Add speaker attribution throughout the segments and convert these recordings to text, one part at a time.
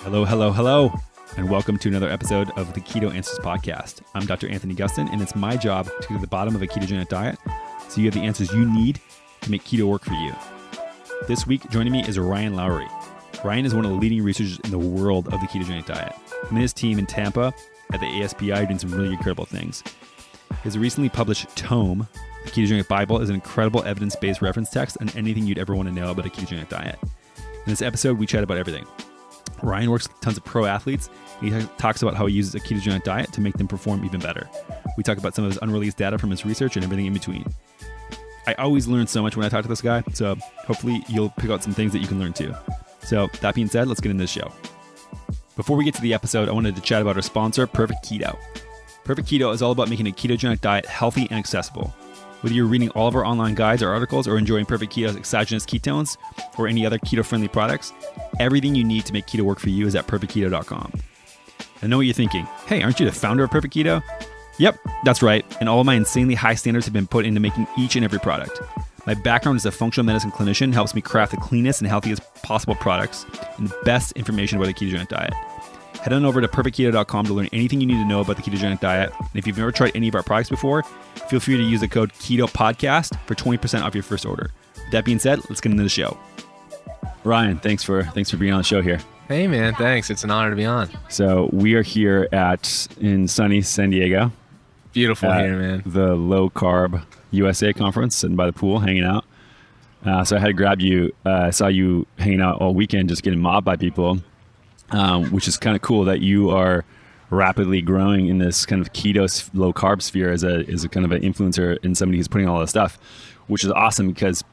Speaker 1: Hello, hello, hello, and welcome to another episode of the Keto Answers Podcast. I'm Dr. Anthony Gustin, and it's my job to get to the bottom of a ketogenic diet so you have the answers you need to make keto work for you. This week, joining me is Ryan Lowry. Ryan is one of the leading researchers in the world of the ketogenic diet. Him and his team in Tampa at the ASPI are doing some really incredible things. His recently published tome, The Ketogenic Bible, is an incredible evidence-based reference text on anything you'd ever want to know about a ketogenic diet. In this episode, we chat about everything. Ryan works with tons of pro athletes. He talks about how he uses a ketogenic diet to make them perform even better. We talk about some of his unreleased data from his research and everything in between. I always learn so much when I talk to this guy, so hopefully you'll pick out some things that you can learn too. So that being said, let's get into the show. Before we get to the episode, I wanted to chat about our sponsor, Perfect Keto. Perfect Keto is all about making a ketogenic diet healthy and accessible. Whether you're reading all of our online guides or articles or enjoying Perfect Keto's exogenous ketones or any other keto-friendly products, everything you need to make keto work for you is at perfectketo.com. I know what you're thinking. Hey, aren't you the founder of Perfect Keto? Yep, that's right. And all of my insanely high standards have been put into making each and every product. My background as a functional medicine clinician helps me craft the cleanest and healthiest possible products and the best information about a ketogenic diet. Head on over to perfectketo.com to learn anything you need to know about the ketogenic diet. And if you've never tried any of our products before, feel free to use the code KETOPODCAST for 20% off your first order. With that being said, let's get into the show. Ryan, thanks for being on the show here.
Speaker 2: Hey man, thanks. It's an honor to be on.
Speaker 1: So we are here in sunny San Diego.
Speaker 2: Beautiful here, man.
Speaker 1: The Low Carb USA conference, sitting by the pool, hanging out. So I had to grab you. I saw you hanging out all weekend, just getting mobbed by people. Which is kind of cool that you are rapidly growing in this kind of keto low carb sphere as a kind of an influencer and somebody who's putting all this stuff, which is awesome because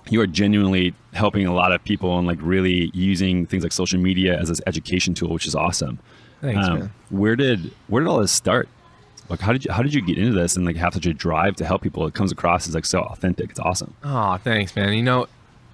Speaker 1: you are genuinely helping a lot of people and like really using things like social media as this education tool, which is awesome.
Speaker 2: Thanks, man.
Speaker 1: Where did all this start? Like, how did you get into this and like have such a drive to help people? It comes across as like so authentic. It's awesome.
Speaker 2: Oh, thanks, man. You know,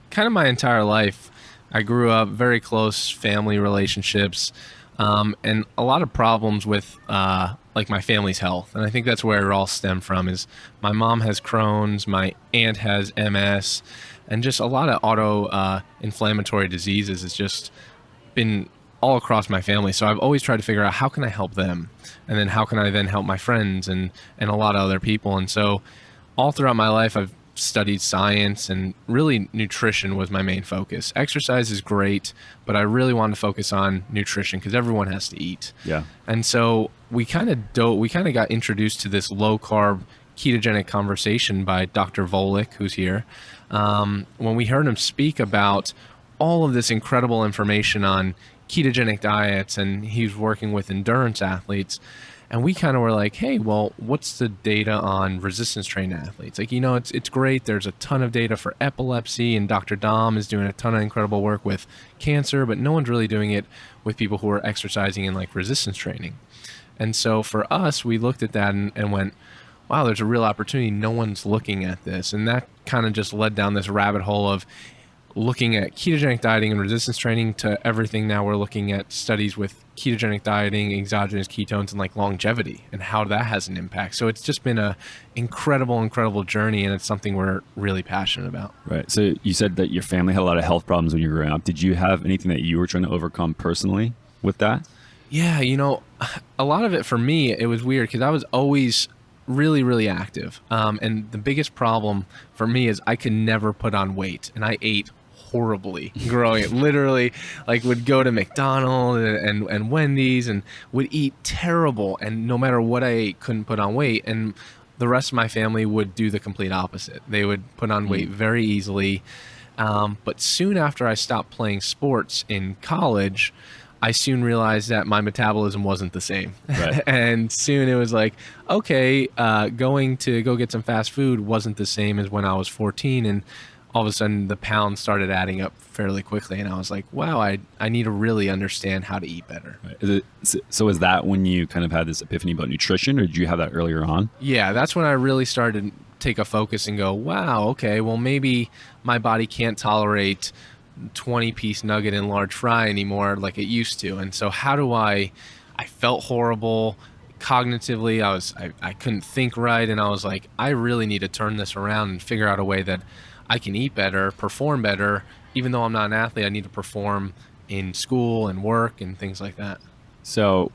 Speaker 2: kind of my entire life, I grew up very close family relationships, and a lot of problems with like my family's health. And I think that's where it all stemmed from. Is my mom has Crohn's, my aunt has MS, and just a lot of auto-inflammatory diseases has just been all across my family. So I've always tried to figure out how can I help them, and then how can I then help my friends and a lot of other people. And so all throughout my life, I've studied science, and really nutrition was my main focus. Exercise is great, but I really wanted to focus on nutrition because everyone has to eat.
Speaker 1: Yeah.
Speaker 2: And so we kind of got introduced to this low carb ketogenic conversation by Dr. Volek, who's here. When we heard him speak about all of this incredible information on ketogenic diets, and he's working with endurance athletes. And we kind of were like, hey, well, what's the data on resistance trained athletes? Like, you know, it's great. There's a ton of data for epilepsy, and Dr. Dom is doing a ton of incredible work with cancer, but no one's really doing it with people who are exercising in like resistance training. And so for us, we looked at that and went, wow, there's a real opportunity. No one's looking at this. And that kind of just led down this rabbit hole of looking at ketogenic dieting and resistance training to everything. Now we're looking at studies with ketogenic dieting, exogenous ketones, and like longevity and how that has an impact. So it's just been a incredible journey, and it's something we're really passionate about.
Speaker 1: Right. So you said that your family had a lot of health problems when you were growing up. Did you have anything that you were trying to overcome personally with that?
Speaker 2: Yeah, you know, a lot of it for me, it was weird because I was always really active. And the biggest problem for me is I could never put on weight, and I ate horribly growing up. Literally, like, would go to McDonald's and Wendy's and would eat terrible, and no matter what I ate, couldn't put on weight. And the rest of my family would do the complete opposite. They would put on weight very easily. But soon after I stopped playing sports in college, I soon realized that my metabolism wasn't the same.
Speaker 1: Right.
Speaker 2: And soon it was like, okay, going to go get some fast food wasn't the same as when I was 14. And all of a sudden the pounds started adding up fairly quickly. And I was like, wow, I need to really understand how to eat better.
Speaker 1: Right. So is that when you kind of had this epiphany about nutrition, or did you have that earlier on?
Speaker 2: Yeah, that's when I really started to take a focus and go, wow, okay, well, maybe my body can't tolerate 20-piece nugget and large fry anymore like it used to. And so how do I felt horrible cognitively. I couldn't think right. And I was like, I really need to turn this around and figure out a way that I can eat better, perform better. Even though I'm not an athlete, I need to perform in school and work and things like that.
Speaker 1: So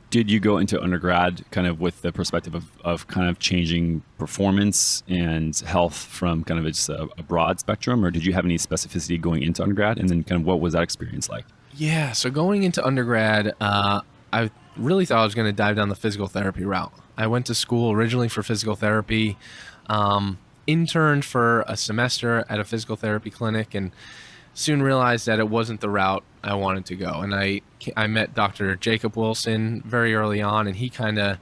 Speaker 1: did you go into undergrad kind of with the perspective of kind of changing performance and health from kind of just a broad spectrum, or did you have any specificity going into undergrad? And then kind of what was that experience like?
Speaker 2: Yeah, so going into undergrad, I really thought I was going to dive down the physical therapy route. I went to school originally for physical therapy, interned for a semester at a physical therapy clinic, and soon realized that it wasn't the route I wanted to go. And I met Dr. Jacob Wilson very early on, and he kind of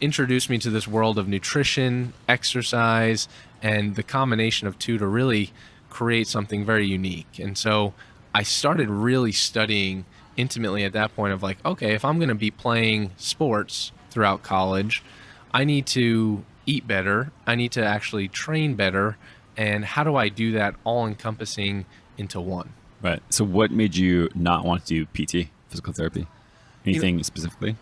Speaker 2: introduced me to this world of nutrition, exercise, and the combination of two to really create something very unique. And so I started really studying intimately at that point of like, okay, if I'm going to be playing sports throughout college, I need to eat better. I need to actually train better. And how do I do that all encompassing into one?
Speaker 1: Right. So what made you not want to do PT, physical therapy? Anything specifically?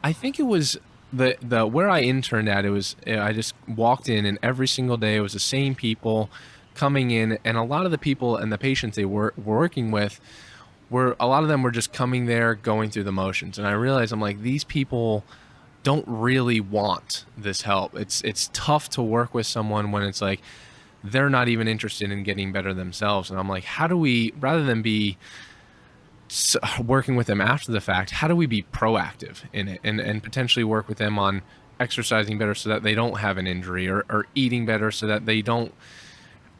Speaker 2: I think it was the where I interned at, it was, I just walked in and every single day it was the same people coming in, and a lot of the people and the patients they were working with a lot of them were just coming there going through the motions. And I realized, I'm like, these people don't really want this help. It's tough to work with someone when it's like they're not even interested in getting better themselves. And I'm like, how do we, rather than be working with them after the fact, how do we be proactive in it and potentially work with them on exercising better so that they don't have an injury, or eating better so that they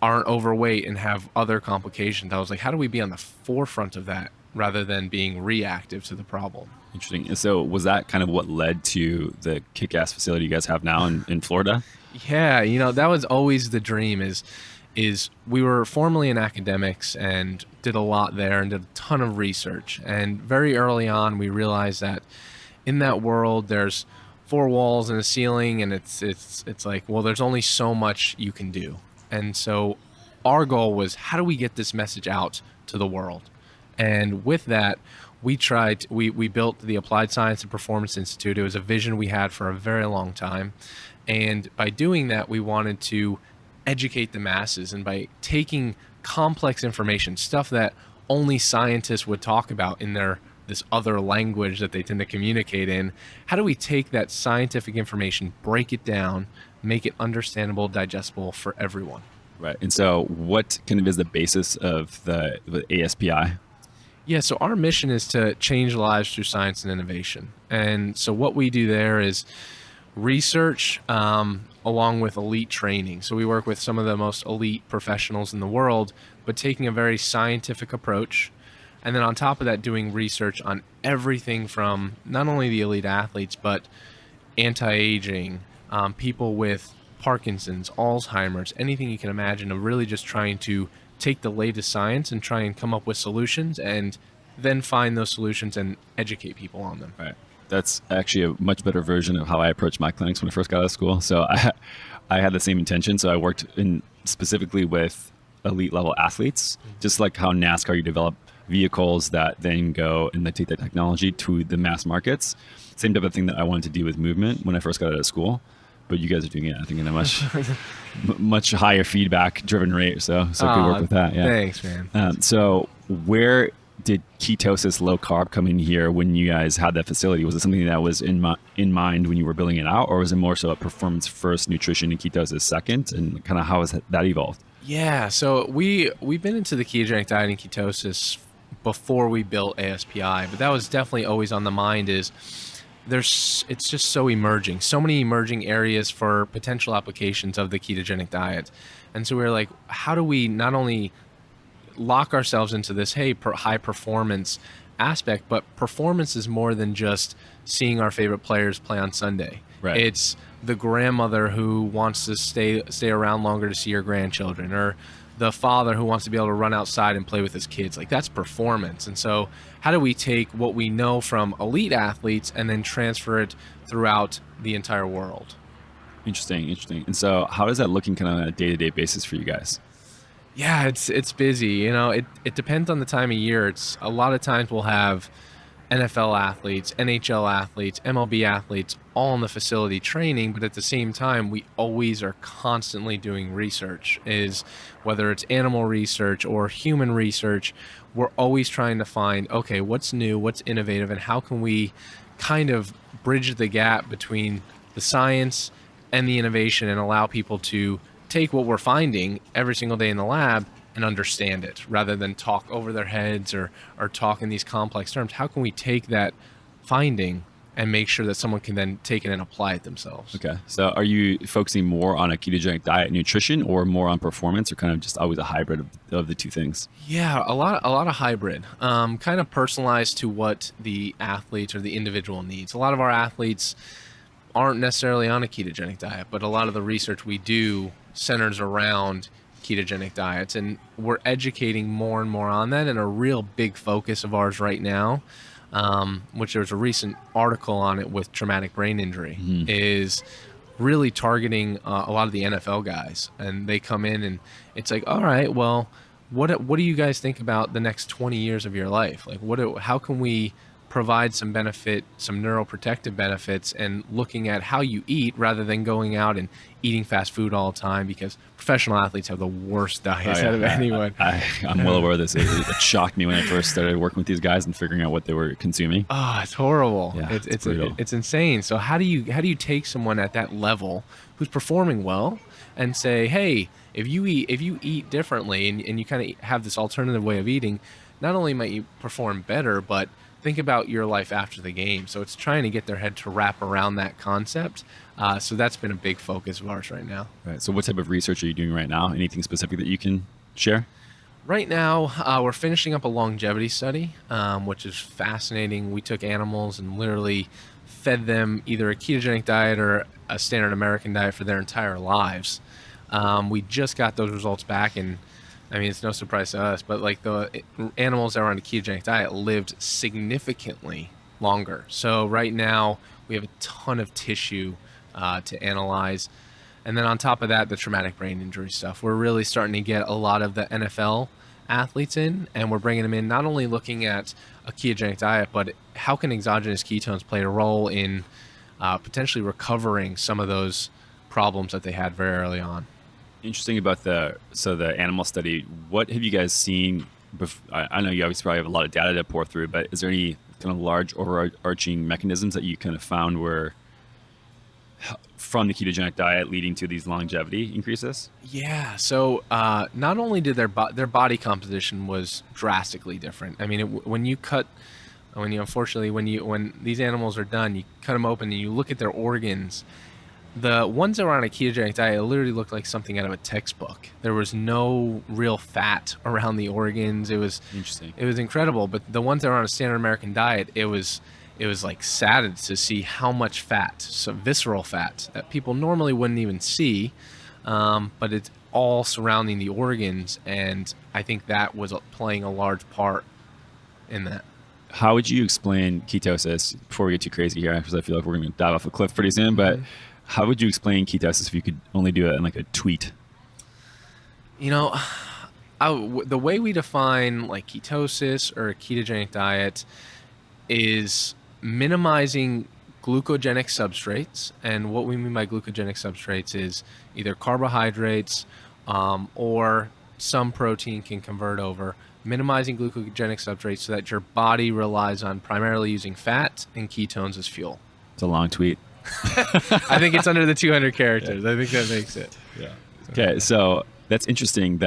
Speaker 2: aren't overweight and have other complications. I was like, how do we be on the forefront of that rather than being reactive to the problem?
Speaker 1: Interesting. And so was that kind of what led to the kick-ass facility you guys have now in Florida?
Speaker 2: Yeah, that was always the dream, is we were formerly in academics and did a lot there and did a ton of research. And very early on, we realized that in that world, there's 4 walls and a ceiling, and it's like, well, there's only so much you can do. And so our goal was, how do we get this message out to the world? And with that, we built the Applied Science and Performance Institute. It was a vision we had for a very long time. And by doing that, we wanted to educate the masses. And by taking complex information, stuff that only scientists would talk about in this other language that they tend to communicate in, how do we take that scientific information, break it down, make it understandable, digestible for everyone?
Speaker 1: Right. And so what kind of is the basis of the ASPI?
Speaker 2: Yeah, so our mission is to change lives through science and innovation. And so what we do there is research along with elite training. So we work with some of the most elite professionals in the world, but taking a very scientific approach. And then on top of that, doing research on everything from not only the elite athletes, but anti-aging, people with Parkinson's, Alzheimer's, anything you can imagine, of really just trying to take the latest science and try and come up with solutions, and then find those solutions and educate people on them.
Speaker 1: Right. That's actually a much better version of how I approached my clinics when I first got out of school. So I had the same intention. So I worked specifically with elite level athletes, just like how NASCAR, you develop vehicles that then go and they take that technology to the mass markets. Same type of thing that I wanted to do with movement when I first got out of school. But you guys are doing it, I think, in a much higher feedback driven rate. So we work with that. Yeah.
Speaker 2: Thanks, man.
Speaker 1: So where did ketosis, low carb, come in here when you guys had that facility? Was it something that was in mind when you were building it out, or was it more so a performance first, nutrition and ketosis second? And kind of how has that evolved?
Speaker 2: Yeah, so we've been into the ketogenic diet and ketosis before we built ASPI, but that was definitely always on the mind. It's just so many emerging areas for potential applications of the ketogenic diet. And so we were like, how do we not only lock ourselves into this, high performance aspect, but performance is more than just seeing our favorite players play on Sunday.
Speaker 1: Right.
Speaker 2: It's the grandmother who wants to stay around longer to see her grandchildren, or the father who wants to be able to run outside and play with his kids. Like, that's performance. And so how do we take what we know from elite athletes and then transfer it throughout the entire world?
Speaker 1: Interesting. And so how does that looking kind of on a day-to-day basis for you guys?
Speaker 2: Yeah, it's busy. It depends on the time of year. It's a lot of times we'll have NFL athletes, NHL athletes, MLB athletes, all in the facility training, but at the same time, we always are constantly doing research, is whether it's animal research or human research, we're always trying to find, okay, what's new, what's innovative, and how can we kind of bridge the gap between the science and the innovation and allow people to take what we're finding every single day in the lab and understand it rather than talk over their heads or talk in these complex terms. How can we take that finding and make sure that someone can then take it and apply it themselves?
Speaker 1: Okay. So are you focusing more on a ketogenic diet and nutrition or more on performance, or kind of just always a hybrid of the two things?
Speaker 2: Yeah, a lot of hybrid, kind of personalized to what the athlete or the individual needs. A lot of our athletes aren't necessarily on a ketogenic diet, but a lot of the research we do centers around ketogenic diets, and we're educating more and more on that. And a real big focus of ours right now, which there's a recent article on it with traumatic brain injury, is really targeting a lot of the NFL guys. And they come in and it's like, all right, well, what do you guys think about the next 20 years of your life? Like, how can we provide some benefit, some neuroprotective benefits, and looking at how you eat rather than going out and eating fast food all the time, because professional athletes have the worst diets out of anyone.
Speaker 1: I'm well aware of this. It shocked me when I first started working with these guys and figuring out what they were consuming.
Speaker 2: Oh, it's horrible.
Speaker 1: Yeah,
Speaker 2: it's insane. So how do you take someone at that level who's performing well and say, hey, if you eat differently and you kind of have this alternative way of eating, not only might you perform better, but think about your life after the game. So it's trying to get their head to wrap around that concept. So that's been a big focus of ours right now.
Speaker 1: Right. So what type of research are you doing right now? Anything specific that you can share?
Speaker 2: Right now, we're finishing up a longevity study, which is fascinating. We took animals and literally fed them either a ketogenic diet or a standard American diet for their entire lives. We just got those results back, and I mean, it's no surprise to us, but like the animals that were on a ketogenic diet lived significantly longer. So right now we have a ton of tissue to analyze. And then on top of that, the traumatic brain injury stuff. We're really starting to get a lot of the NFL athletes in, and we're bringing them in not only looking at a ketogenic diet, but how can exogenous ketones play a role in potentially recovering some of those problems that they had very early on.
Speaker 1: Interesting about the animal study. What have you guys seen? I know you obviously probably have a lot of data to pour through, but is there any kind of large overarching mechanisms that you kind of found were from the ketogenic diet leading to these longevity increases?
Speaker 2: Yeah. So not only did their body composition was drastically different. I mean, when these animals are done, you cut them open and you look at their organs. The ones that were on a ketogenic diet literally looked like something out of a textbook. There was no real fat around the organs. It was
Speaker 1: interesting.
Speaker 2: It was incredible. But the ones that were on a standard American diet, it was like sad to see how much fat, so visceral fat that people normally wouldn't even see, but it's all surrounding the organs, and I think that was playing a large part in that.
Speaker 1: How would you explain ketosis before we get too crazy here? Because I feel like we're going to dive off a cliff pretty soon, but how would you explain ketosis if you could only do it in like a tweet?
Speaker 2: You know, the way we define like ketosis or a ketogenic diet is minimizing glucogenic substrates. And what we mean by glucogenic substrates is either carbohydrates or some protein can convert over. Minimizing glucogenic substrates so that your body relies on primarily using fat and ketones as fuel.
Speaker 1: It's a long tweet.
Speaker 2: I think it's under the 200 characters. Yeah. I think that makes it.
Speaker 1: Yeah. Okay, so that's interesting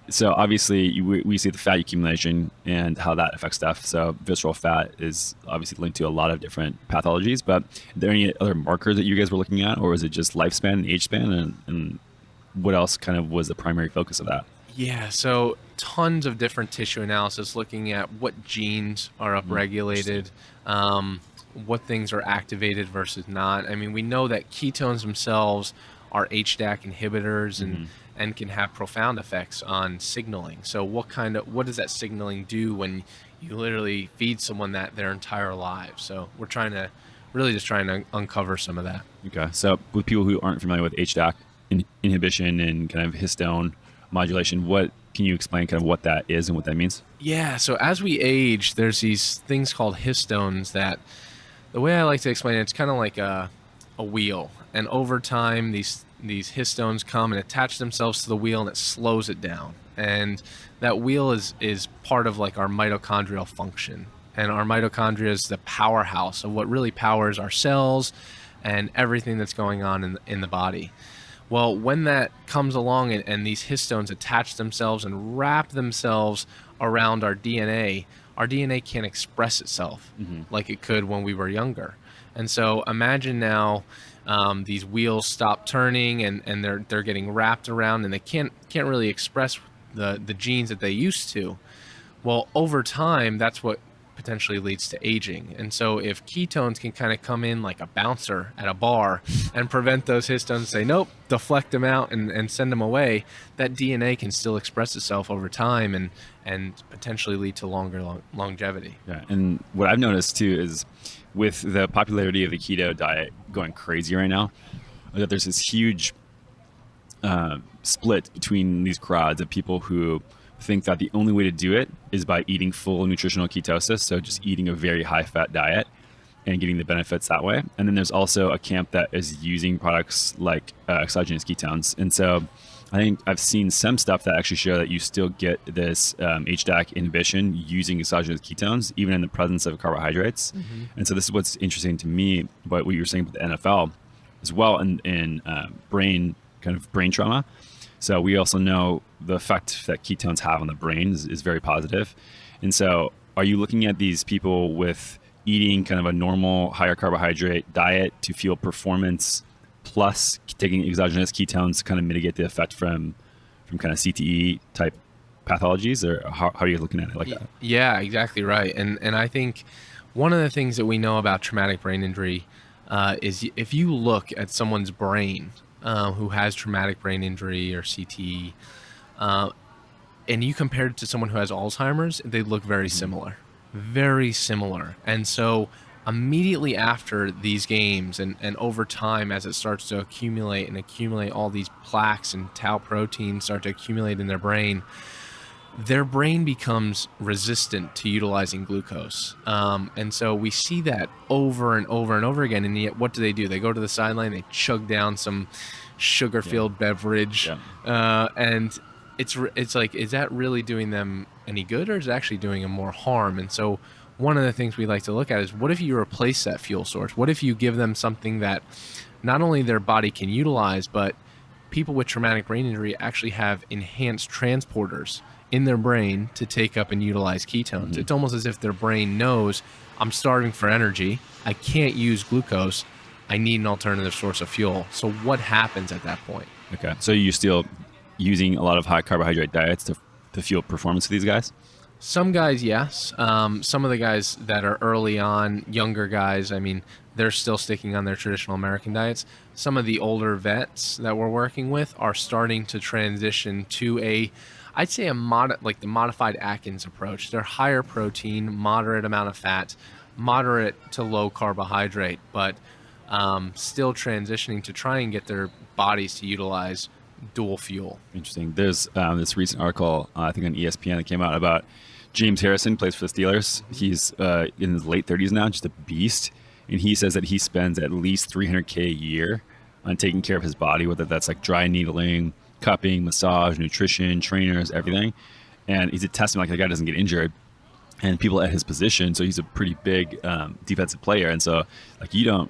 Speaker 1: so obviously we see the fat accumulation and how that affects stuff. So visceral fat is obviously linked to a lot of different pathologies, but are there any other markers that you guys were looking at, or was it just lifespan and age span, and what else kind of was the primary focus of that?
Speaker 2: Yeah, so tons of different tissue analysis looking at what genes are upregulated, what things are activated versus not. I mean, we know that ketones themselves are HDAC inhibitors and can have profound effects on signaling. So what does that signaling do when you literally feed someone that their entire lives? So we're trying to uncover some of that.
Speaker 1: Okay, so with people who aren't familiar with HDAC inhibition and kind of histone modulation, what Can you explain kind of what that is and what that means?
Speaker 2: Yeah. So as we age, there's these things called histones that, the way I like to explain it, it's kind of like a wheel. And over time, these histones come and attach themselves to the wheel, and it slows it down. And that wheel is part of like our mitochondrial function. And our mitochondria is the powerhouse of what really powers our cells and everything that's going on in the body. Well, when that comes along and these histones attach themselves and wrap themselves around our DNA can't express itself like it could when we were younger. And so imagine now these wheels stop turning and they're getting wrapped around, and they can't really express the genes that they used to. Well, over time, that's what potentially leads to aging. And so if ketones can kind of come in like a bouncer at a bar and prevent those histones, say, nope, deflect them out and send them away, that DNA can still express itself over time and potentially lead to longer longevity.
Speaker 1: Yeah. And what I've noticed too is with the popularity of the keto diet going crazy right now, that there's this huge split between these crowds of people who think that the only way to do it is by eating full nutritional ketosis, so just eating a very high fat diet and getting the benefits that way. And then there's also a camp that is using products like exogenous ketones. And so I think I've seen some stuff that actually show that you still get this HDAC inhibition using exogenous ketones, even in the presence of carbohydrates. And so this is what's interesting to me about what you were saying about the NFL as well in brain trauma. So we also know the effect that ketones have on the brain is very positive. And so are you looking at these people with eating kind of a normal higher carbohydrate diet to fuel performance plus taking exogenous ketones to kind of mitigate the effect from kind of CTE type pathologies, or how are you looking at it like that?
Speaker 2: Yeah, exactly right. And I think one of the things that we know about traumatic brain injury is if you look at someone's brain who has traumatic brain injury or CTE, and you compare it to someone who has Alzheimer's, they look very similar. Very similar. And so immediately after these games and over time, as it starts to accumulate all these plaques and tau proteins start to accumulate in their brain becomes resistant to utilizing glucose. And so we see that over and over and over again. And yet what do? They go to the sideline, they chug down some sugar-filled beverage. And it's like, is that really doing them any good, or is it actually doing them more harm? And so one of the things we like to look at is, what if you replace that fuel source? What if you give them something that not only their body can utilize, but people with traumatic brain injury actually have enhanced transporters in their brain to take up and utilize ketones. It's almost as if their brain knows, I'm starving for energy, I can't use glucose, I need an alternative source of fuel. So what happens at that point?
Speaker 1: Okay, so you're still using a lot of high carbohydrate diets to fuel performance of these guys?
Speaker 2: Some guys, yes. Some of the guys that are early on, younger guys, I mean, they're still sticking on their traditional American diets. Some of the older vets that we're working with are starting to transition to I'd say the modified Atkins approach. They're higher protein, moderate amount of fat, moderate to low carbohydrate, but still transitioning to try and get their bodies to utilize dual fuel.
Speaker 1: Interesting. There's this recent article, I think on ESPN, that came out about James Harrison, plays for the Steelers. He's in his late 30s now, just a beast. And he says that he spends at least $300K a year on taking care of his body, whether that's like dry needling, cupping, massage, nutrition, trainers, everything. And he's a testament, like the guy doesn't get injured. And people at his position, so he's a pretty big defensive player. And so like you don't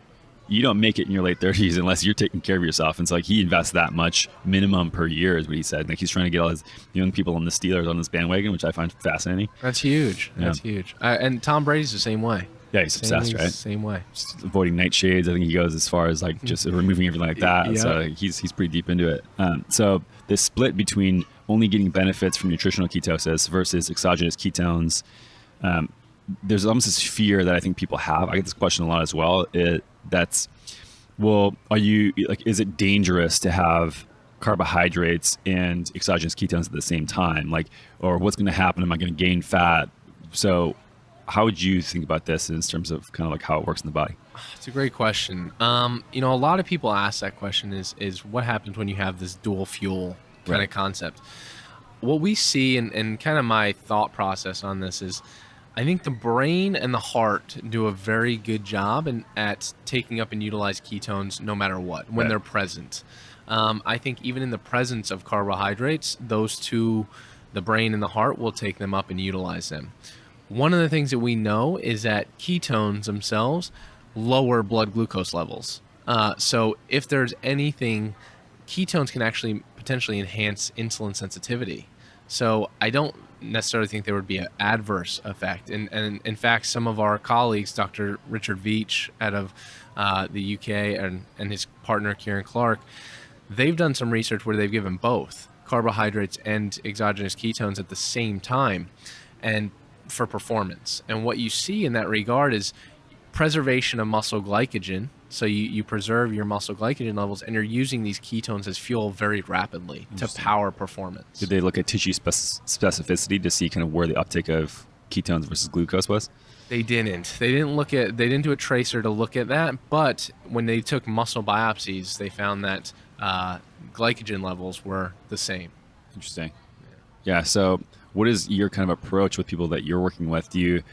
Speaker 1: make it in your late 30s unless you're taking care of yourself. And so like he invests that much minimum per year is what he said. Like he's trying to get all his young people on the Steelers on this bandwagon, which I find fascinating.
Speaker 2: That's huge. That's huge. And Tom Brady's the same way.
Speaker 1: Yeah, he's obsessed, right?
Speaker 2: Same way.
Speaker 1: Just avoiding nightshades. I think he goes as far as like just removing everything like that. Yeah. So he's pretty deep into it. So the split between only getting benefits from nutritional ketosis versus exogenous ketones, there's almost this fear that I think people have. I get this question a lot as well. Are you like, is it dangerous to have carbohydrates and exogenous ketones at the same time? Like, or what's going to happen? Am I going to gain fat? So how would you think about this in terms of kind of like how it works in the body?
Speaker 2: It's a great question. A lot of people ask that question is what happens when you have this dual fuel kind of concept? what we see and kind of my thought process on this is I think the brain and the heart do a very good job at taking up and utilize ketones no matter what, when they're present. I think even in the presence of carbohydrates, those two, the brain and the heart, will take them up and utilize them. One of the things that we know is that ketones themselves lower blood glucose levels. So if there's anything, ketones can actually potentially enhance insulin sensitivity. So I don't necessarily think there would be an adverse effect. And in fact, some of our colleagues, Dr. Richard Veach out of the UK and his partner, Kieran Clark, they've done some research where they've given both carbohydrates and exogenous ketones at the same time and for performance. And what you see in that regard is preservation of muscle glycogen. So you preserve your muscle glycogen levels, and you're using these ketones as fuel very rapidly to power performance.
Speaker 1: Did they look at tissue specificity to see kind of where the uptake of ketones versus glucose was?
Speaker 2: They didn't. They didn't do a tracer to look at that. But when they took muscle biopsies, they found that glycogen levels were the same.
Speaker 1: Interesting. Yeah. So, what is your kind of approach with people that you're working with? Do you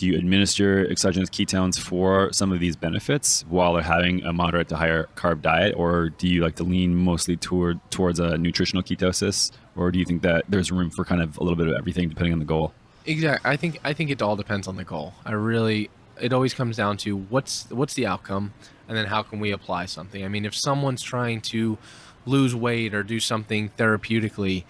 Speaker 1: administer exogenous ketones for some of these benefits while they're having a moderate to higher carb diet, or do you like to lean mostly towards a nutritional ketosis, or do you think that there's room for kind of a little bit of everything depending on the goal?
Speaker 2: Exactly. I think it all depends on the goal. It always comes down to what's the outcome, and then how can we apply something. I mean, if someone's trying to lose weight or do something therapeutically,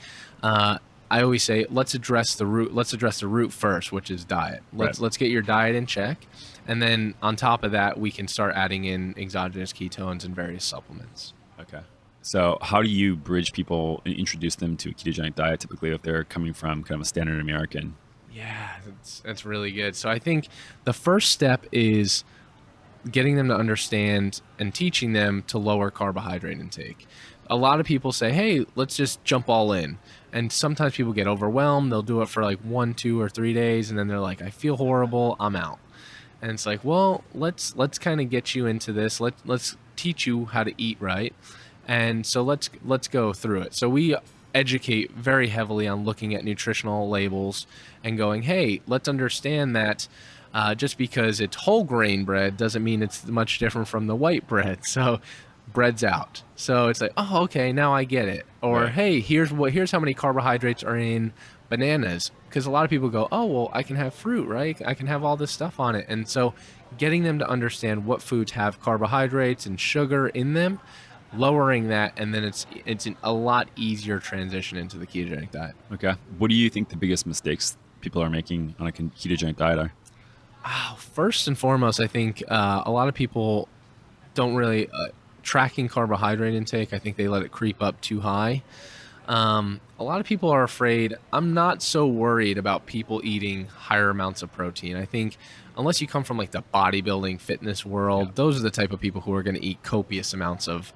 Speaker 2: I always say, let's address the root. Let's address the root first, which is diet. Let's get your diet in check, and then on top of that, we can start adding in exogenous ketones and various supplements.
Speaker 1: Okay. So, how do you bridge people and introduce them to a ketogenic diet? Typically, if they're coming from kind of a standard American.
Speaker 2: Yeah, that's really good. So I think the first step is getting them to understand and teaching them to lower carbohydrate intake. A lot of people say, hey, let's just jump all in. And sometimes people get overwhelmed. They'll do it for like 1, 2, or 3 days, and then they're like, I feel horrible, I'm out. And it's like, well, let's kind of get you into this. Let's teach you how to eat right. And so let's go through it. So we educate very heavily on looking at nutritional labels and going, hey, let's understand that just because it's whole grain bread doesn't mean it's much different from the white bread. So bread's out. So it's like, oh, okay, now I get it. Or
Speaker 1: right.
Speaker 2: Hey, here's how many carbohydrates are in bananas. Because a lot of people go, oh, well, I can have fruit, right? I can have all this stuff on it. And so getting them to understand what foods have carbohydrates and sugar in them, lowering that, and then it's a lot easier transition into the ketogenic diet.
Speaker 1: Okay. What do you think the biggest mistakes people are making on a ketogenic diet are?
Speaker 2: First and foremost, I think a lot of people don't really tracking carbohydrate intake. I think they let it creep up too high. A lot of people are afraid. I'm not so worried about people eating higher amounts of protein. I think unless you come from like the bodybuilding fitness world, those are the type of people who are going to eat copious amounts of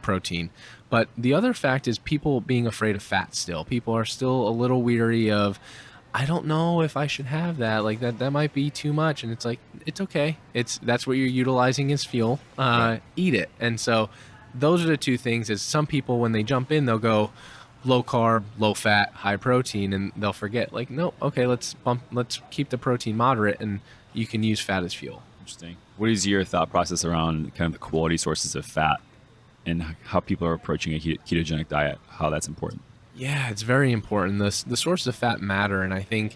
Speaker 2: protein. But the other fact is people being afraid of fat still. People are still a little weary of, I don't know if I should have that. Like that might be too much. And it's like, it's okay. That's what you're utilizing as fuel. Eat it. And so those are the two things. Is some people, when they jump in, they'll go low carb, low fat, high protein, and they'll forget, like, no, okay, let's keep the protein moderate, and you can use fat as fuel.
Speaker 1: Interesting. What is your thought process around kind of the quality sources of fat and how people are approaching a ketogenic diet, how that's important?
Speaker 2: Yeah, it's very important. The sources of fat matter, and I think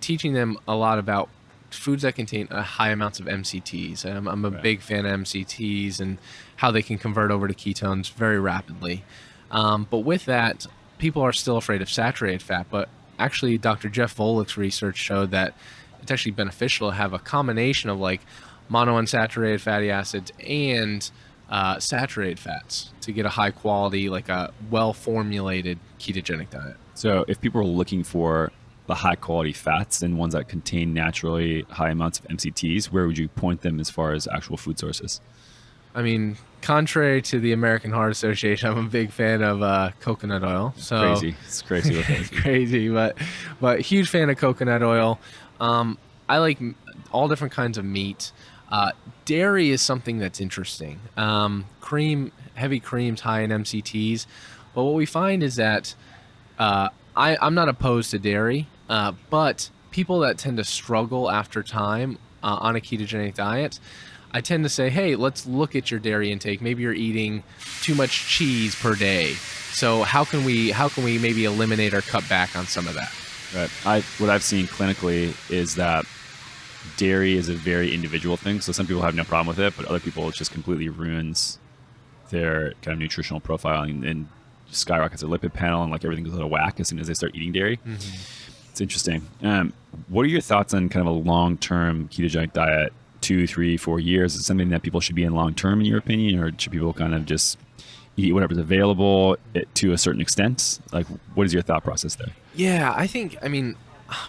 Speaker 2: teaching them a lot about foods that contain high amounts of MCTs. I'm a big fan of MCTs and how they can convert over to ketones very rapidly. But with that, people are still afraid of saturated fat. But actually, Dr. Jeff Volek's research showed that it's actually beneficial to have a combination of like monounsaturated fatty acids and saturated fats to get a high quality, like a well-formulated ketogenic diet.
Speaker 1: So if people are looking for the high quality fats and ones that contain naturally high amounts of MCTs, where would you point them as far as actual food sources?
Speaker 2: I mean, contrary to the American Heart Association, I'm a big fan of coconut oil.
Speaker 1: It's crazy.
Speaker 2: It's crazy, but huge fan of coconut oil. I like all different kinds of meat. Dairy is something that's interesting. Heavy creams high in MCTs, but what we find is that I'm not opposed to dairy, but people that tend to struggle after time on a ketogenic diet, I tend to say, hey, let's look at your dairy intake. Maybe you're eating too much cheese per day. So how can we maybe eliminate or cut back on some of that?
Speaker 1: Right. What I've seen clinically is that dairy is a very individual thing. So some people have no problem with it, but other people it just completely ruins their kind of nutritional profile and skyrockets their lipid panel, and like everything goes out of whack as soon as they start eating dairy. It's interesting. What are your thoughts on kind of a long-term ketogenic diet, 2, 3, 4 years? Is it something that people should be in long-term in your opinion, or should people kind of just eat whatever's available to a certain extent? Like, what is your thought process there?
Speaker 2: Yeah, I mean,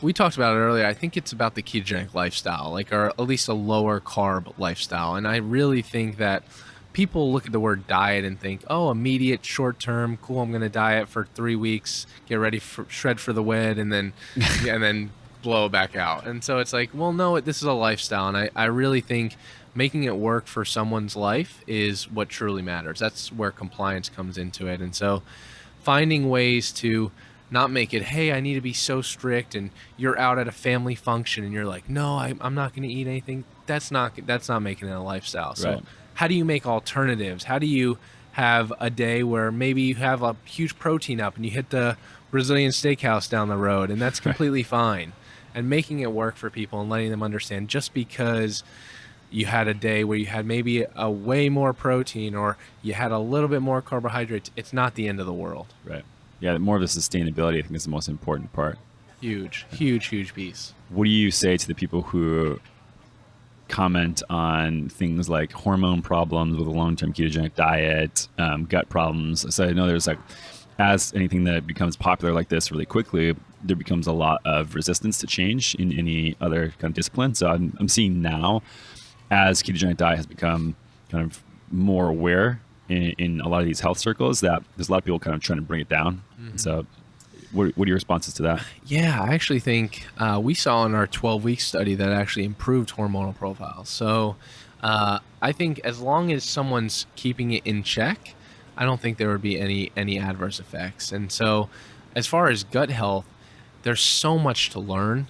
Speaker 2: we talked about it earlier. I think it's about the ketogenic lifestyle, like, or at least a lower carb lifestyle. And I really think that people look at the word diet and think, oh, immediate, short term, cool. I'm going to diet for 3 weeks, get ready for shred for the wed, and then and then blow back out. And so it's like, well, no, this is a lifestyle, and I really think making it work for someone's life is what truly matters. That's where compliance comes into it. And so finding ways to not make it, hey, I need to be so strict, and you're out at a family function and you're like, no, I'm not going to eat anything. That's not making it a lifestyle. So
Speaker 1: Right.
Speaker 2: How do you make alternatives? How do you have a day where maybe you have a huge protein up and you hit the Brazilian steakhouse down the road, and that's completely fine. And making it work for people and letting them understand, just because you had a day where you had maybe a way more protein or you had a little bit more carbohydrates, it's not the end of the world.
Speaker 1: Right. Yeah, more of the sustainability, I think, is the most important part.
Speaker 2: Huge piece.
Speaker 1: What do you say to the people who comment on things like hormone problems with a long-term ketogenic diet, gut problems? So I know there's like, as anything that becomes popular like this really quickly, there becomes a lot of resistance to change in any other kind of discipline. So I'm seeing now, as ketogenic diet has become kind of more aware in a lot of these health circles, that there's a lot of people kind of trying to bring it down. So what are your responses to that?
Speaker 2: Yeah, I actually think we saw in our 12-week study that actually improved hormonal profiles. So I think as long as someone's keeping it in check, I don't think there would be any adverse effects. And so as far as gut health, there's so much to learn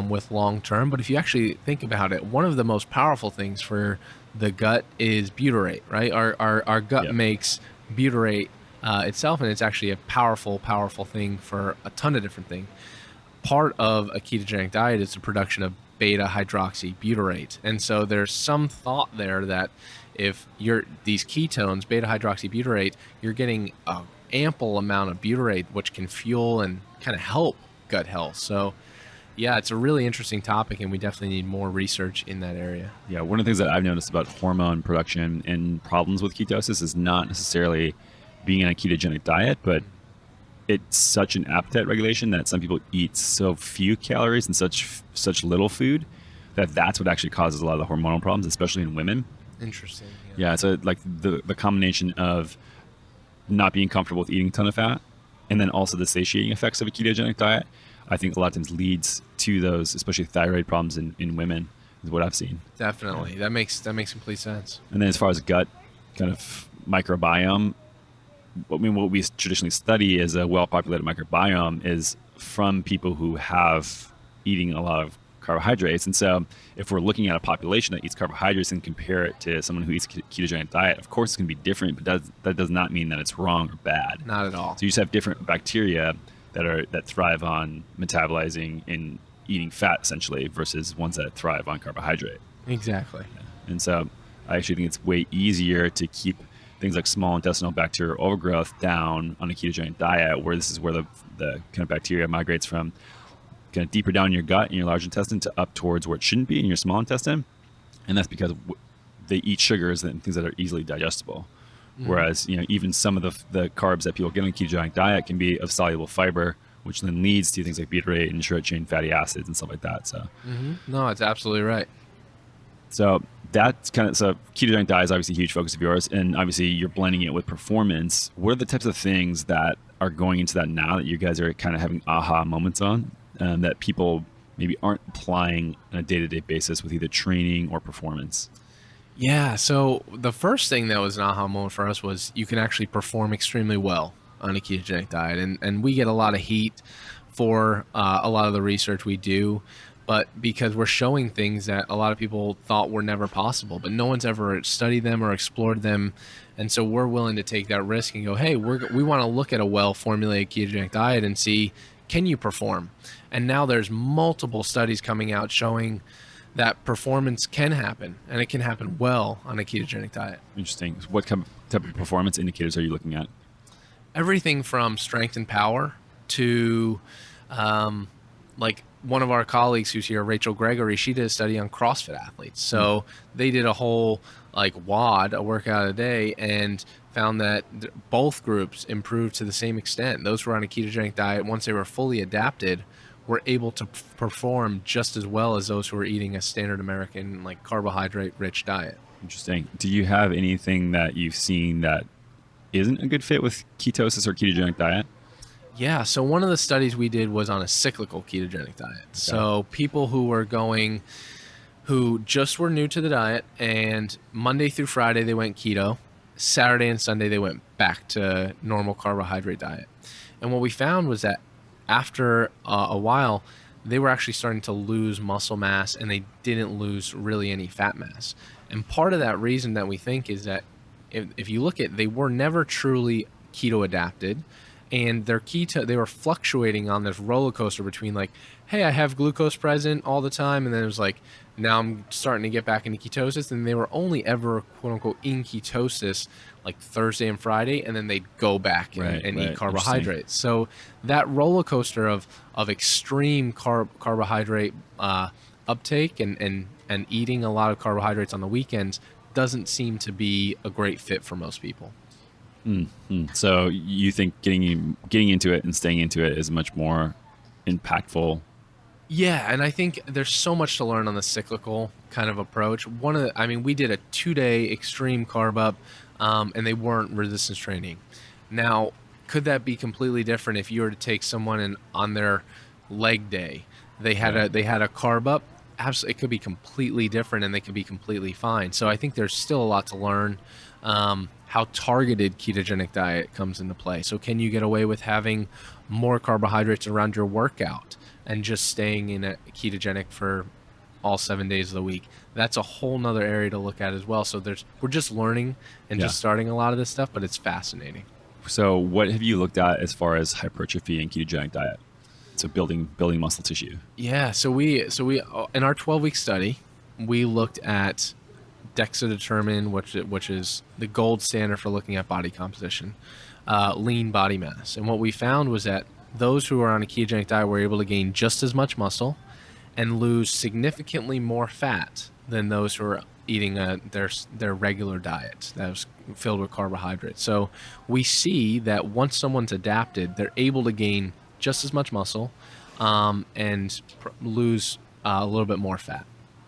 Speaker 2: with long term. But if you actually think about it, one of the most powerful things for the gut is butyrate, right? Our gut makes butyrate itself, and it's actually a powerful thing for a ton of different things. Part of a ketogenic diet is the production of beta hydroxybutyrate. And so there's some thought there that if you're these ketones, beta hydroxybutyrate, you're getting an ample amount of butyrate, which can fuel and kind of help gut health. So yeah, it's a really interesting topic, and we definitely need more research in that area.
Speaker 1: Yeah, one of the things that I've noticed about hormone production and problems with ketosis is not necessarily being on a ketogenic diet, but it's such an appetite regulation that some people eat so few calories and such little food that's what actually causes a lot of the hormonal problems, especially in women.
Speaker 2: Interesting.
Speaker 1: Yeah, so like the combination of not being comfortable with eating a ton of fat, and then also the satiating effects of a ketogenic diet, I think a lot of times leads to those, especially thyroid problems in women, is what I've seen.
Speaker 2: Definitely. Yeah. That makes complete sense.
Speaker 1: And then as far as gut kind of microbiome, what we traditionally study as a well-populated microbiome is from people who have eating a lot of carbohydrates. And so if we're looking at a population that eats carbohydrates and compare it to someone who eats a ketogenic diet, of course it's going to be different, but that does not mean that it's wrong or bad.
Speaker 2: Not at all.
Speaker 1: So you just have different bacteria that thrive on metabolizing and eating fat, essentially, versus ones that thrive on carbohydrate.
Speaker 2: Exactly.
Speaker 1: And so I actually think it's way easier to keep things like small intestinal bacterial overgrowth down on a ketogenic diet, where this is where the kind of bacteria migrates from kind of deeper down in your gut in your large intestine to up towards where it shouldn't be in your small intestine. And that's because they eat sugars and things that are easily digestible. Whereas, even some of the carbs that people get on a ketogenic diet can be of soluble fiber, which then leads to things like butyrate and short chain fatty acids and stuff like that. So,
Speaker 2: No, it's absolutely right.
Speaker 1: So that's so ketogenic diet is obviously a huge focus of yours, and obviously you're blending it with performance. What are the types of things that are going into that now that you guys are kind of having aha moments on, that people maybe aren't applying on a day-to-day basis with either training or performance?
Speaker 2: Yeah, so the first thing that was an aha moment for us was you can actually perform extremely well on a ketogenic diet. And we get a lot of heat for a lot of the research we do, but because we're showing things that a lot of people thought were never possible, but no one's ever studied them or explored them. And so we're willing to take that risk and go, hey, we want to look at a well-formulated ketogenic diet and see, can you perform? And now there's multiple studies coming out showing that performance can happen, and it can happen well on a ketogenic diet.
Speaker 1: Interesting. So what type of performance indicators are you looking at?
Speaker 2: Everything from strength and power to like one of our colleagues who's here, Rachel Gregory, she did a study on CrossFit athletes. So they did a whole like WOD, a workout a day, and found that both groups improved to the same extent. Those who were on a ketogenic diet, once they were fully adapted, were able to perform just as well as those who were eating a standard American, like carbohydrate-rich diet.
Speaker 1: Interesting. Do you have anything that you've seen that isn't a good fit with ketosis or ketogenic diet?
Speaker 2: Yeah, so one of the studies we did was on a cyclical ketogenic diet. Okay. So people who just were new to the diet, and Monday through Friday they went keto, Saturday and Sunday they went back to normal carbohydrate diet. And what we found was that after a while, they were actually starting to lose muscle mass, and they didn't lose really any fat mass. And part of that reason that we think is that if you look at, they were never truly keto adapted, and their they were fluctuating on this roller coaster between like, hey, I have glucose present all the time, and then it was like, now I'm starting to get back into ketosis, and they were only ever quote unquote in ketosis like Thursday and Friday, and then they'd go back and eat carbohydrates. So that roller coaster of extreme carbohydrate uptake and eating a lot of carbohydrates on the weekends doesn't seem to be a great fit for most people.
Speaker 1: Mm-hmm. So you think getting into it and staying into it is much more impactful?
Speaker 2: Yeah, and I think there's so much to learn on the cyclical kind of approach. We did a 2-day extreme carb up, and they weren't resistance training. Now, could that be completely different if you were to take someone and on their leg day, they had a carb up? Absolutely, it could be completely different, and they could be completely fine. So I think there's still a lot to learn. How targeted ketogenic diet comes into play. So can you get away with having more carbohydrates around your workout and just staying in a ketogenic for all 7 days of the week? That's a whole nother area to look at as well. So we're just learning and just starting a lot of this stuff, but it's fascinating.
Speaker 1: So what have you looked at as far as hypertrophy and ketogenic diet? So building muscle tissue.
Speaker 2: Yeah. So we in our 12-week study, we looked at DEXA-determined, which is the gold standard for looking at body composition, lean body mass. And what we found was that those who are on a ketogenic diet were able to gain just as much muscle and lose significantly more fat than those who are eating their regular diet that was filled with carbohydrates. So we see that once someone's adapted, they're able to gain just as much muscle and lose a little bit more fat.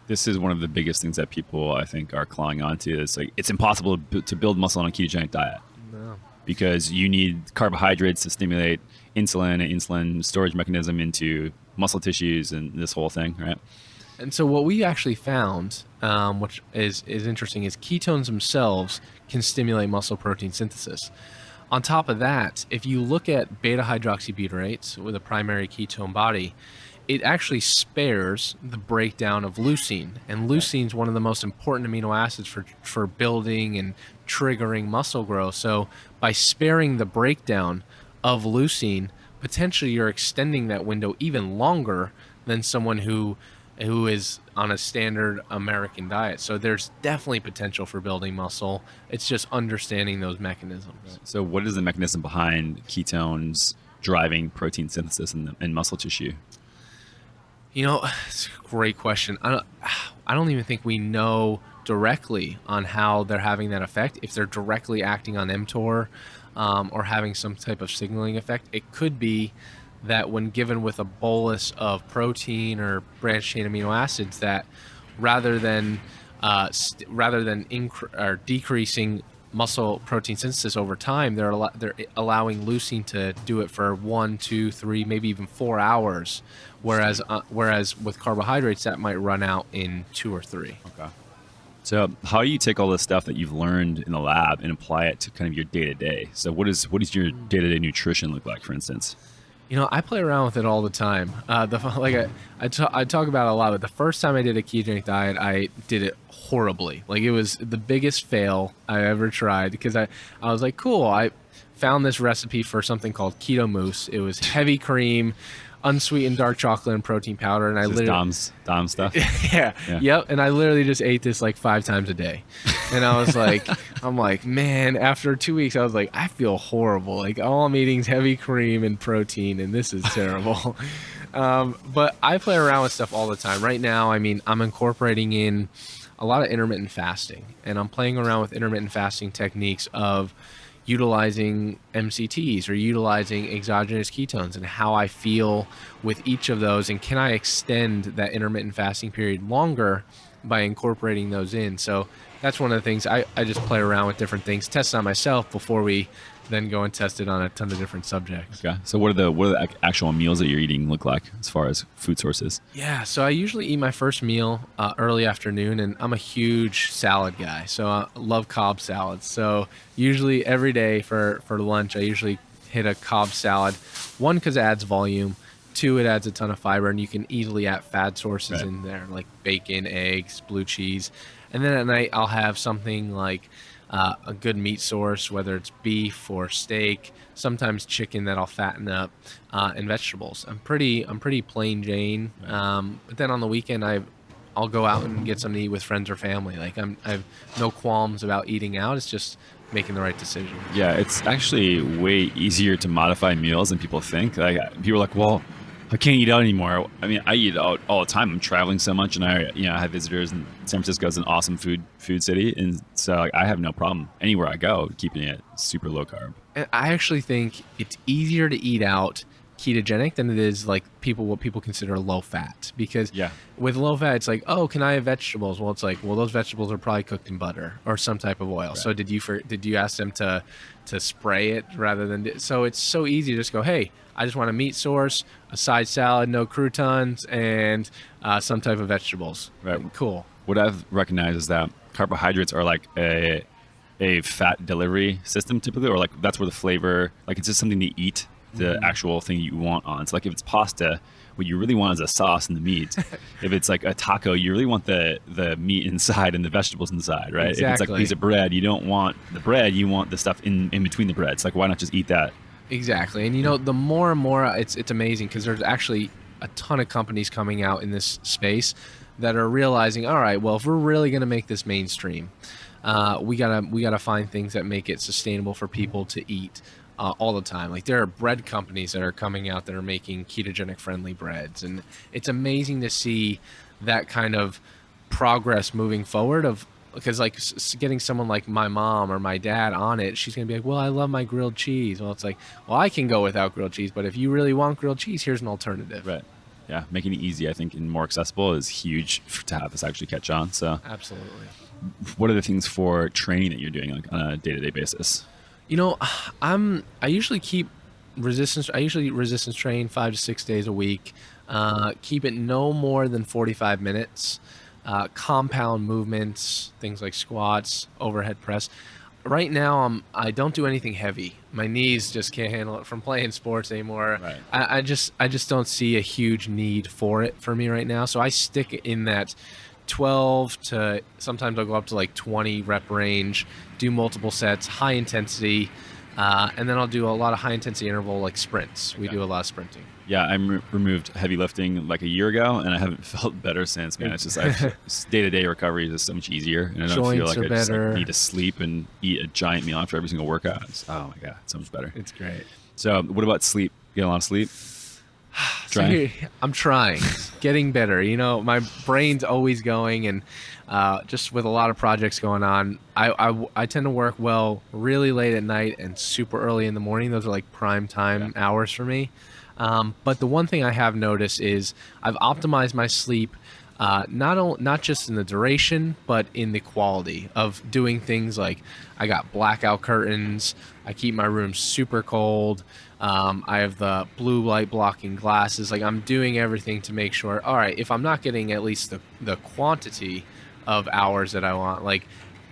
Speaker 1: This is one of the biggest things that people, I think, are clawing onto. It's like, it's impossible to build muscle on a ketogenic diet.
Speaker 2: No.
Speaker 1: Because you need carbohydrates to stimulate insulin storage mechanism into muscle tissues and this whole thing, right?
Speaker 2: And so what we actually found, which is interesting, is ketones themselves can stimulate muscle protein synthesis. On top of that, if you look at beta-hydroxybutyrates with a primary ketone body, it actually spares the breakdown of leucine. And leucine is one of the most important amino acids for building and triggering muscle growth. So by sparing the breakdown of leucine, potentially you're extending that window even longer than someone who is on a standard American diet. So there's definitely potential for building muscle. It's just understanding those mechanisms.
Speaker 1: So what is the mechanism behind ketones driving protein synthesis in muscle tissue?
Speaker 2: You know, it's a great question. I don't even think we know directly on how they're having that effect. If they're directly acting on mTOR or having some type of signaling effect, it could be that when given with a bolus of protein or branched chain amino acids, that rather than decreasing muscle protein synthesis over time, they're allowing leucine to do it for 1, 2, 3, maybe even 4 hours, whereas with carbohydrates that might run out in 2 or 3.
Speaker 1: Okay. So how do you take all this stuff that you've learned in the lab and apply it to kind of your day-to-day? So what does your day-to-day nutrition look like, for instance?
Speaker 2: I play around with it all the time. I talk about it a lot, but the first time I did a ketogenic diet, I did it horribly. Like, it was the biggest fail I ever tried, because I was like, cool, I found this recipe for something called keto mousse. It was heavy cream, unsweetened dark chocolate, and protein powder. And I literally
Speaker 1: Dom stuff.
Speaker 2: yeah. Yep. And I literally just ate this like 5 times a day. And I was like, man, after 2 weeks, I was like, I feel horrible. Like, all I'm eating is heavy cream and protein, and this is terrible. But I play around with stuff all the time. Right now, I mean, I'm incorporating in a lot of intermittent fasting, and I'm playing around with intermittent fasting techniques of utilizing MCTs or utilizing exogenous ketones, and how I feel with each of those, and can I extend that intermittent fasting period longer by incorporating those in. So that's one of the things I just play around with different things, test it on myself before we then go and test it on a ton of different subjects.
Speaker 1: Okay. So what are the actual meals that you're eating look like as far as food sources?
Speaker 2: Yeah, so I usually eat my first meal early afternoon, and I'm a huge salad guy, so I love Cobb salads. So usually every day for lunch, I usually hit a Cobb salad. 1, because it adds volume. 2, it adds a ton of fiber, and you can easily add fat sources in there, like bacon, eggs, blue cheese. And then at night, I'll have something like a good meat source, whether it's beef or steak, sometimes chicken that I'll fatten up, and vegetables. I'm pretty plain Jane. But then on the weekend, I'll go out and get something to eat with friends or family. Like, I have no qualms about eating out. It's just making the right decision.
Speaker 1: Yeah, it's actually way easier to modify meals than people think. Like, people are like, well, I can't eat out anymore. I mean, I eat out all the time. I'm traveling so much, and I have visitors, and San Francisco is an awesome food city, and so like, I have no problem anywhere I go keeping it super low carb.
Speaker 2: And I actually think it's easier to eat out ketogenic than it is like what people consider low fat, because with low fat, it's like, oh, can I have vegetables? Well, it's like, well, those vegetables are probably cooked in butter or some type of oil. Right. So did you ask them to spray it rather than, so it's so easy to just go, hey, I just want a meat source, a side salad, no croutons, and some type of vegetables.
Speaker 1: Right.
Speaker 2: Cool.
Speaker 1: What I've recognized is that carbohydrates are like a fat delivery system typically, or like that's where the flavor, like it's just something to eat the actual thing you want on. So like if it's pasta, what you really want is a sauce and the meat. If it's like a taco, you really want the meat inside and the vegetables inside, right?
Speaker 2: Exactly.
Speaker 1: If it's like a piece of bread, you don't want the bread, you want the stuff in between the bread. It's like, why not just eat that?
Speaker 2: Exactly. And the more and more, it's amazing, because there's actually a ton of companies coming out in this space that are realizing, all right, well, if we're really going to make this mainstream, we gotta find things that make it sustainable for people to eat all the time. Like, there are bread companies that are coming out that are making ketogenic friendly breads, and it's amazing to see that kind of progress moving forward. Because like getting someone like my mom or my dad on it, she's gonna be like, well, I love my grilled cheese. Well, it's like, well, I can go without grilled cheese, but if you really want grilled cheese, here's an alternative.
Speaker 1: Right. Yeah, making it easy, I think, and more accessible is huge to have this actually catch on. So
Speaker 2: absolutely.
Speaker 1: What are the things for training that you're doing like on a day-to-day basis?
Speaker 2: I usually keep resistance. I usually resistance train 5 to 6 days a week. Keep it no more than 45 minutes. Compound movements, things like squats, overhead press. Right now, I don't do anything heavy. My knees just can't handle it from playing sports anymore.
Speaker 1: Right.
Speaker 2: I just don't see a huge need for it for me right now. So I stick in that 12 to sometimes I'll go up to like 20 rep range, do multiple sets, high intensity, and then I'll do a lot of high intensity interval like sprints. We do a lot of sprinting.
Speaker 1: Yeah, I removed heavy lifting like a year ago, and I haven't felt better since, man. It's just day-to-day recovery is just so much easier, and I don't feel like I just like, need to sleep and eat a giant meal after every single workout. Oh my God, it's so much better.
Speaker 2: It's great.
Speaker 1: So what about sleep? Get a lot of sleep?
Speaker 2: I'm trying, getting better. My brain's always going, and just with a lot of projects going on, I tend to work well really late at night and super early in the morning. Those are like prime time hours for me. But the one thing I have noticed is I've optimized my sleep, not just in the duration, but in the quality of doing things like I got blackout curtains. I keep my room super cold. I have the blue light blocking glasses. Like, I'm doing everything to make sure, all right, if I'm not getting at least the quantity of hours that I want. Like,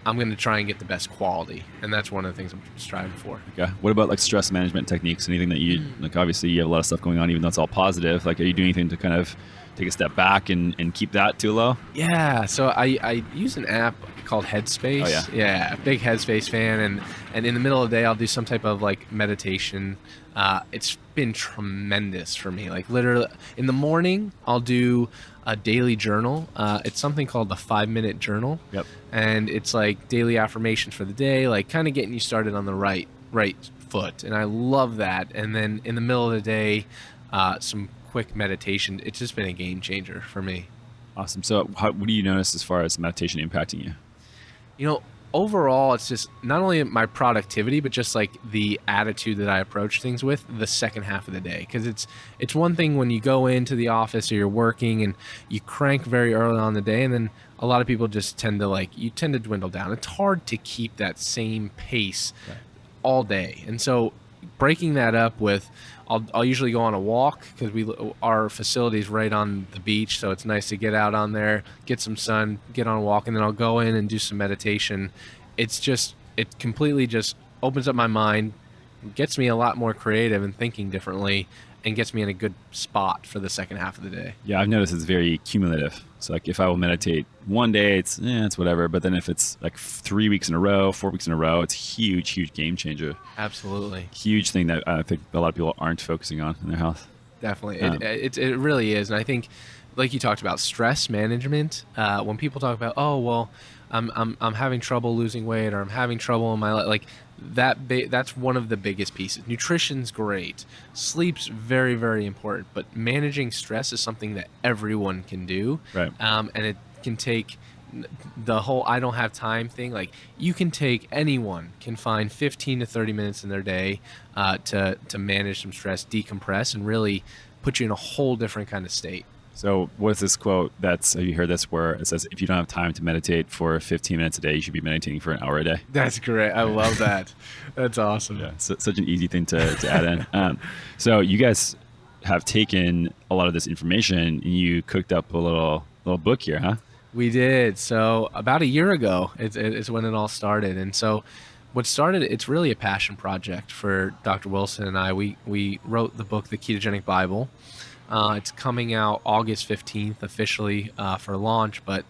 Speaker 2: I'm going to try and get the best quality. And that's one of the things I'm striving for.
Speaker 1: Okay. What about like stress management techniques? Anything that you, like obviously you have a lot of stuff going on, even though it's all positive. Like, are you doing anything to kind of take a step back and keep that too low?
Speaker 2: Yeah. So I use an app called Headspace.
Speaker 1: Oh, yeah.
Speaker 2: Yeah. Big Headspace fan. And in the middle of the day, I'll do some type of like meditation. It's been tremendous for me. Like literally in the morning, I'll do a daily journal. It's something called the 5-minute journal.
Speaker 1: Yep.
Speaker 2: And it's like daily affirmations for the day, like kind of getting you started on the right foot. And I love that. And then in the middle of the day, some quick meditation. It's just been a game changer for me.
Speaker 1: Awesome. So what do you notice as far as meditation impacting you?
Speaker 2: You know, overall, it's just not only my productivity, but just like the attitude that I approach things with the second half of the day. Because it's one thing when you go into the office or you're working and you crank very early on in the day, and then a lot of people just tend to dwindle down. It's hard to keep that same pace all day. And so breaking that up with, I'll usually go on a walk because our facility's right on the beach, so it's nice to get out on there, get some sun, get on a walk, and then I'll go in and do some meditation. It completely just opens up my mind, gets me a lot more creative and thinking differently, and gets me in a good spot for the second half of the day.
Speaker 1: Yeah, I've noticed it's very cumulative. So like if I will meditate one day, it's whatever. But then if it's like 3 weeks in a row, 4 weeks in a row, it's huge game changer.
Speaker 2: Absolutely.
Speaker 1: Huge thing that I think a lot of people aren't focusing on in their health.
Speaker 2: Definitely. It really is. And I think, like you talked about, stress management, when people talk about, oh, well, I'm having trouble losing weight, or I'm having trouble in my life, like that's one of the biggest pieces. Nutrition's great. Sleep's very, very important, but managing stress is something that everyone can do.
Speaker 1: Right.
Speaker 2: And it can take the whole I don't have time thing. Like anyone can find 15 to 30 minutes in their day to manage some stress, decompress, and really put you in a whole different kind of state.
Speaker 1: So what's this quote have you heard this, where it says, if you don't have time to meditate for 15 minutes a day, you should be meditating for an hour a day?
Speaker 2: That's great. I love that. That's awesome.
Speaker 1: Yeah, such an easy thing to add in. So you guys have taken a lot of this information and you cooked up a little book here, huh?
Speaker 2: We did. So about a year ago, it's when it all started. And so what started, it's really a passion project for Dr. Wilson and I. We wrote the book, The Ketogenic Bible. It's coming out August 15th officially for launch, but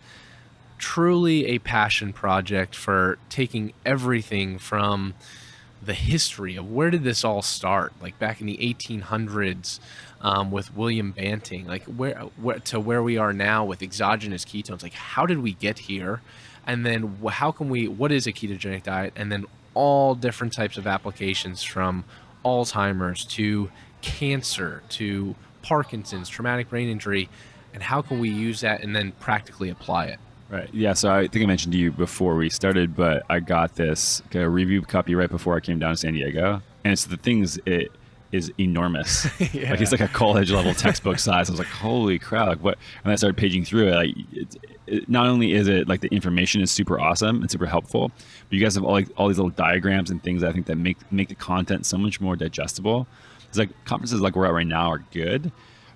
Speaker 2: truly a passion project for taking everything from the history of where did this all start, like back in the 1800s with William Banting, like where to where we are now with exogenous ketones. Like, how did we get here? And then what is a ketogenic diet? And then all different types of applications, from Alzheimer's to cancer to Parkinson's, traumatic brain injury, and how can we use that and then practically apply it?
Speaker 1: Right. Yeah. So I think I mentioned to you before we started, but I got this review copy right before I came down to San Diego, and it's it is enormous.
Speaker 2: Yeah.
Speaker 1: Like it's like a college level textbook size. I was like, holy crap! Like what? And I started paging through it. Like not only is it like the information is super awesome and super helpful, but you guys have all these little diagrams and things that I think that make the content so much more digestible. It's like conferences like we're at right now are good,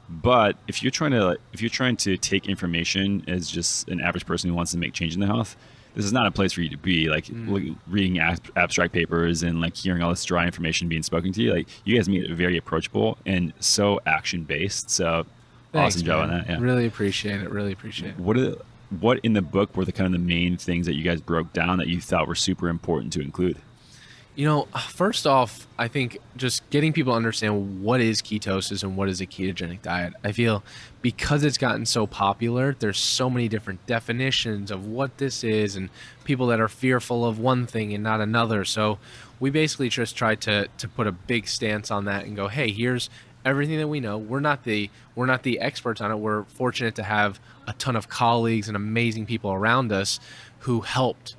Speaker 1: but if you're trying to take information as just an average person who wants to make change in their health, this is not a place for you to be. Like reading abstract papers and like hearing all this dry information being spoken to you. Like you guys made it very approachable and so action based. So
Speaker 2: Thanks,
Speaker 1: awesome job
Speaker 2: man.
Speaker 1: on that. Yeah.
Speaker 2: Really appreciate it.
Speaker 1: What in the book were the main things that you guys broke down that you thought were super important to include?
Speaker 2: You know, first off, I think just getting people to understand what is ketosis and what is a ketogenic diet. I feel because it's gotten so popular, there's so many different definitions of what this is, and people that are fearful of one thing and not another. So we basically just tried to put a big stance on that and go, hey, here's everything that we know. We're not the experts on it. We're fortunate to have a ton of colleagues and amazing people around us who helped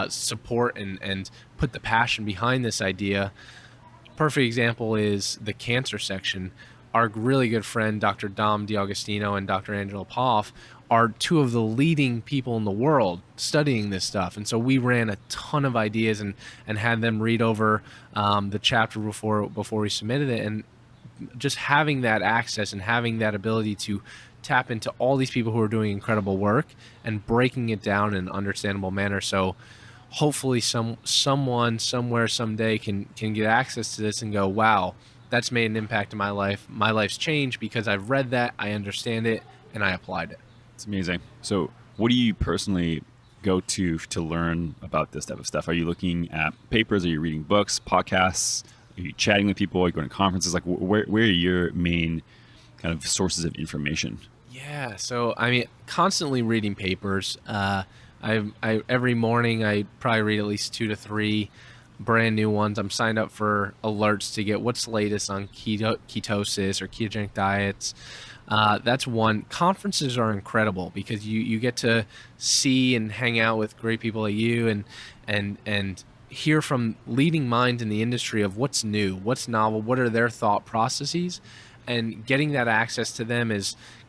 Speaker 2: support and put the passion behind this idea. Perfect example is the cancer section. Our really good friend, Dr. Dom D'Agostino and Dr. Angela Poff, are two of the leading people in the world studying this stuff. And so we ran a ton of ideas and had them read over the chapter before we submitted it. And just having that access and having that ability to tap into all these people who are doing incredible work and breaking it down in an understandable manner. So hopefully someone somewhere someday can get access to this and go, wow, that's made an impact in my life. My life's changed because I've read that, I understand it, and I applied it.
Speaker 1: It's amazing. So what do you personally go to learn about this type of stuff? Are you looking at papers? Are you reading books, podcasts? Are you chatting with people? Are you going to conferences? Like where are your main kind of sources of information?
Speaker 2: Yeah, so I mean, constantly reading papers. I every morning I probably read at least 2 to 3 brand new ones. I'm signed up for alerts to get what's latest on ketosis or ketogenic diets. That's one. Conferences are incredible because you get to see and hang out with great people like you and hear from leading minds in the industry of what's new, what's novel, what are their thought processes, and getting that access to them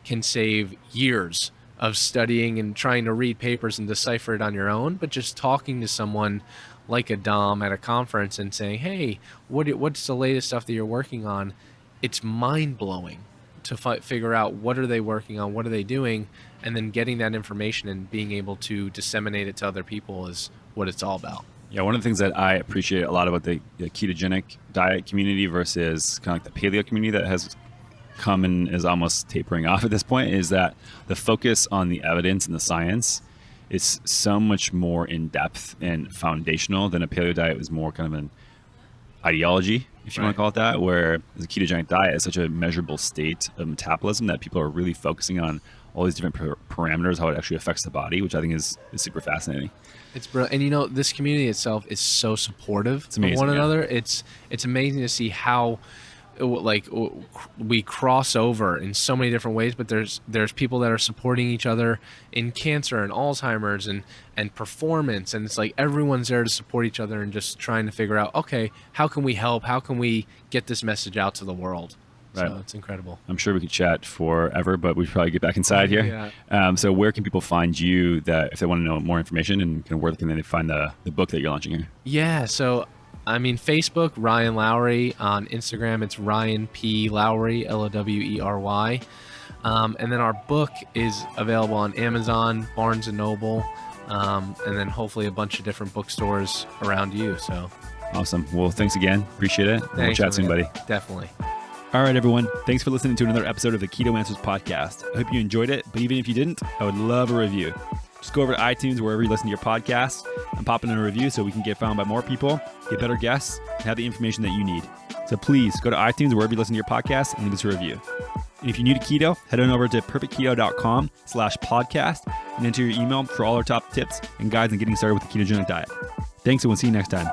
Speaker 2: can save years of studying and trying to read papers and decipher it on your own. But just talking to someone like a Dom at a conference and saying, hey, what's the latest stuff that you're working on? It's mind-blowing to figure out what are they working on, what are they doing, and then getting that information and being able to disseminate it to other people is what it's all about.
Speaker 1: Yeah, one of the things that I appreciate a lot about the ketogenic diet community versus kind of like the paleo community that has come and is almost tapering off at this point is that the focus on the evidence and the science is so much more in depth and foundational than a paleo diet was more kind of an ideology, if you want to call it that, where the ketogenic diet is such a measurable state of metabolism that people are really focusing on all these different parameters, how it actually affects the body, which I think is super fascinating.
Speaker 2: It's brilliant. And this community itself is so supportive
Speaker 1: of one
Speaker 2: another. It's amazing to see how we cross over in so many different ways, but there's people that are supporting each other in cancer and Alzheimer's and performance, and it's like everyone's there to support each other and just trying to figure out, okay, how can we help? How can we get this message out to the world? Right. So it's incredible.
Speaker 1: I'm sure we could chat forever, but we should probably get back inside here. Yeah. So where can people find you that if they want to know more information, and kind of where can they find the book that you're launching here?
Speaker 2: Yeah. So, I mean, Facebook, Ryan Lowry. On Instagram, it's Ryan P. Lowry, Lowery. And then our book is available on Amazon, Barnes & Noble, and then hopefully a bunch of different bookstores around you. So
Speaker 1: awesome. Well, thanks again. Appreciate it. We'll chat soon, buddy.
Speaker 2: Definitely.
Speaker 1: All right, everyone. Thanks for listening to another episode of the Keto Answers podcast. I hope you enjoyed it, but even if you didn't, I would love a review. Just go over to iTunes, wherever you listen to your podcasts, and pop in a review so we can get found by more people, get better guests, and have the information that you need. So please go to iTunes, wherever you listen to your podcasts, and leave us a review. And if you're new to keto, head on over to perfectketo.com/podcast and enter your email for all our top tips and guides on getting started with the ketogenic diet. Thanks, and we'll see you next time.